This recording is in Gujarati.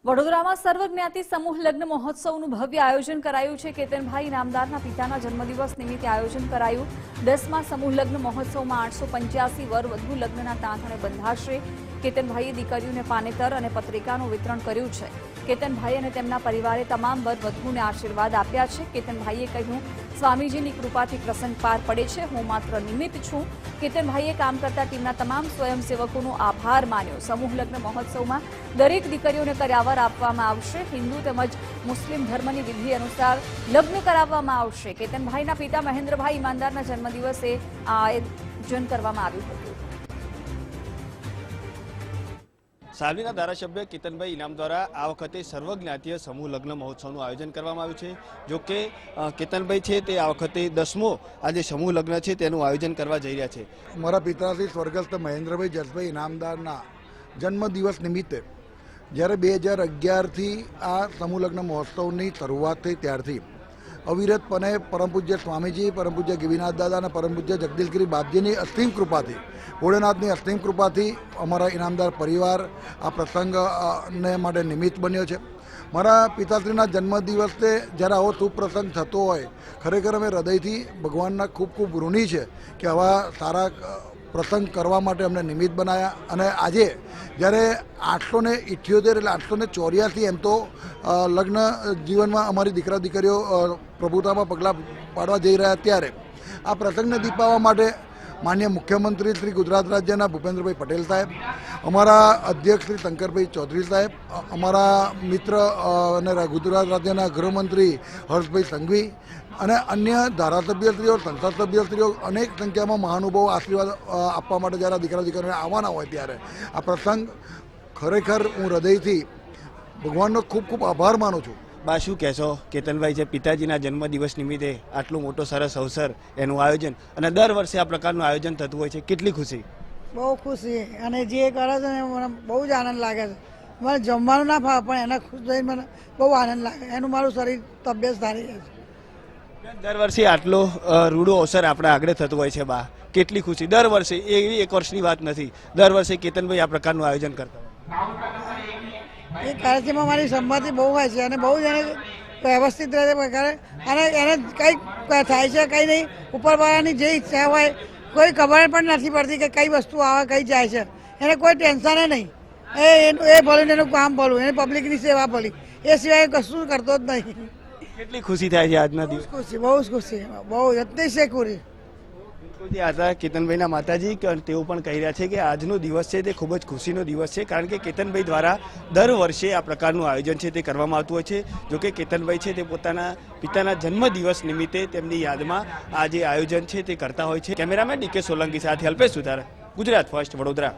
વડોદરામાં સર્વજ્ઞાતિ સમૂહ લગ્ન મહોત્સવનું ભવ્ય આયોજન કરાયું છે। કેતનભાઈ ઇનામદારના પિતાના જન્મદિવસ નિમિત્તે આયોજન કરાયું। 10મા સમૂહ લગ્ન મહોત્સવમાં 885 વર વધુ લગ્નના તાંતણે બંધાશે। કેતનભાઈએ દીકરીઓને પાનેતર અને પત્રિકાનું વિતરણ કર્યું છે। કેતનભાઈ અને તેમના પરિવારે તમામ વર વધુને આશીર્વાદ આપ્યા છે। કેતનભાઈએ કહ્યું, સ્વામીજીની કૃપાથી પ્રસંગ પાર પડે છે, હું માત્ર નિમિત્ત છું। કેતનભાઈએ કામ કરતા ટીમના તમામ સ્વયંસેવકોનો આભાર માન્યો। સમૂહ લગ્ન મહોત્સવમાં દરેક દીકરીઓને કર્યાવર આપવામાં આવશે। હિન્દુ તેમજ મુસ્લિમ ધર્મની વિધિ અનુસાર લગ્ન કરાવવામાં આવશે। કેતનભાઈના પિતા મહેન્દ્રભાઈ ઇનામદારના જન્મદિવસે આ આયોજન કરવામાં આવ્યું હતું। સાવલીના ધારાસભ્ય કેતનભાઈ ઇનામ દ્વારા આ વખતે સર્વજ્ઞાતીય સમૂહ લગ્ન મહોત્સવનું આયોજન કરવામાં આવ્યું છે। જો કે કેતનભાઈ છે તે આ વખતે 10મો આ જે સમૂહ લગ્ન છે તેનું આયોજન કરવા જઈ રહ્યા છે। મારા પિતાશ્રી સ્વર્ગસ્થ મહેન્દ્રભાઈ જસભાઈ ઇનામદારના જન્મદિવસ નિમિત્તે જ્યારે 2011થી આ સમૂહ લગ્ન મહોત્સવની શરૂઆત થઈ ત્યારથી અવિરતપણે પરમ પૂજ્ય સ્વામીજી, પરમ પૂજ્ય ગિરિનાથ દાદા અને પરમ પૂજ્ય જગદીશગીરી બાપજીની અસીમ કૃપાથી, ભોળેનાથની અસીમ કૃપાથી અમારા ઇનામદાર પરિવાર આ પ્રસંગને માટે નિમિત્ત બન્યો છે। મારા પિતાશ્રીના જન્મદિવસે જ્યારે આવો શુભ પ્રસંગ થતો હોય, ખરેખર અમે હૃદયથી ભગવાનના ખૂબ ખૂબ ઋણી છે કે આવા સારા પ્રસંગ કરવા માટે અમને નિમિત્ત બનાવ્યા। અને આજે જ્યારે 878 એટલે 884 એમ તો લગ્ન જીવનમાં અમારી દીકરા દીકરીઓ પ્રભુતામાં પગલાં પાડવા જઈ રહ્યા, ત્યારે આ પ્રસંગને દીપાવવા માટે માનનીય મુખ્યમંત્રી શ્રી ગુજરાત રાજ્યના ભૂપેન્દ્રભાઈ પટેલ સાહેબ, અમારા અધ્યક્ષ શ્રી શંકરભાઈ ચૌધરી સાહેબ, અમારા મિત્ર અને ગુજરાત રાજ્યના ગૃહમંત્રી હર્ષભાઈ સંઘવી અને અન્ય ધારાસભ્યશ્રીઓ, સંસદ સભ્યશ્રીઓ, અનેક સંખ્યામાં મહાનુભાવો આશીર્વાદ આપવા માટે જ્યારે દીકરા દીકરીઓને આવવાના હોય, ત્યારે આ પ્રસંગ ખરેખર હું હૃદયથી ભગવાનનો ખૂબ ખૂબ આભાર માનું છું। બા, શું કહેશો? કેતનભાઈ છે પિતાજીના જન્મદિવસ નિમિત્તે આટલું મોટો સરસ અવસર, એનું આયોજન, અને દર વર્ષે આ પ્રકારનું આયોજન થતું હોય છે, કેટલી ખુશી? બહુ ખુશી, અને જે કરે છે ને મને બહુ જ આનંદ લાગે છે। મને જમવાનું ના ફાવે પણ એના ખુશ થઈને મને બહુ આનંદ લાગે, એનું મારું શરીર તબિયત સારી રહે છે। દર વર્ષે આટલો રૂડો અવસર આપણે આગળ થતો હોય છે બા, કેટલી ખુશી! દર વર્ષે, એવી એક વર્ષની વાત નથી, દર વર્ષે કેતનભાઈ આ પ્રકારનું આયોજન કરતા એ કાર્યક્રમમાં મારી સંમતિ બહુ હોય છે અને બહુ જ એને વ્યવસ્થિત રીતે કરે, અને એને કંઈક થાય છે કંઈ નહીં, ઉપરવાળાની જે ઈચ્છા હોય કોઈ ખબર પણ નથી પડતી કે કઈ વસ્તુ આવે કઈ જાય છે, એને કોઈ ટેન્શન નહીં। એ ભલું એનું કામ ભલું, એને પબ્લિકની સેવા ભલી, એ સિવાય કશું કરતો જ નહીં। કેટલી ખુશી થાય છે આજના દિવસ? ખુશી, બહુ જ ખુશી, બહુ અતિશય ખુશી। હતા કેતનભાઈના માતાજી, તેઓ પણ કહી રહ્યા છે કે આજનો દિવસ છે તે ખૂબ જ ખુશીનો દિવસ છે, કારણ કે કેતનભાઈ દ્વારા દર વર્ષે આ પ્રકારનું આયોજન છે તે કરવામાં આવતું હોય છે। જોકે કેતનભાઈ છે તે પોતાના પિતાના જન્મદિવસ નિમિત્તે તેમની યાદમાં આ જે આયોજન છે તે કરતા હોય છે। કેમેરામેન ડીકે સોલંકી સાથે અલ્પેશ સુથાર, ગુજરાત ફર્સ્ટ, વડોદરા।